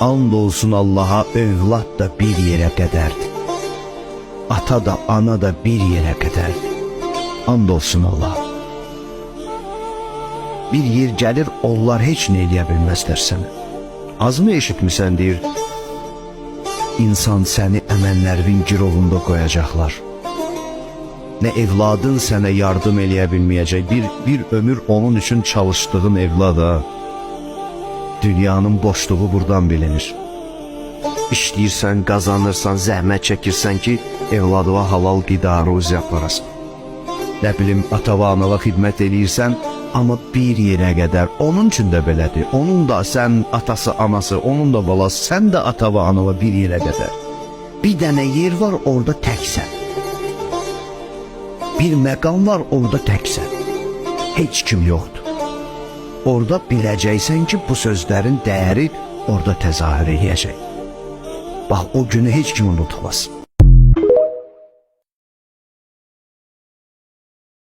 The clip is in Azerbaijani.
And olsun Allaha, övlad da bir yerə qədərdir. Ata da, ana da bir yerə qədərdir. And olsun Allaha. Bir yer gəlir, onlar heç nə eləyə bilməzlər sənə. Azmı eşitmisən, deyir, insan səni əməllərinin girovunda qoyacaqlar. Nə evladın sənə yardım eləyə bilməyəcək, bir ömür onun üçün çalışdığın evlada. Dünyanın boşluğu buradan bilinir. İşləyirsən, qazanırsan, zəhmət çəkirsən ki, evladıva halal qida, ruzi aparasan. Nə bilim, atava, anava xidmət eləyirsən, amma bir yerə qədər. Onun üçün də belədir. Onun da sən atası, anası, onun da balası, sən də atava, anava bir yerə qədər. Bir dənə yer var, orada təksən. Bir məqam var, orada təksən. Heç kim yoxdur. Orada biləcəksən ki, bu sözlərin dəyəri orada təzahür edəcək. Bax, o günü heç kim unutmasın.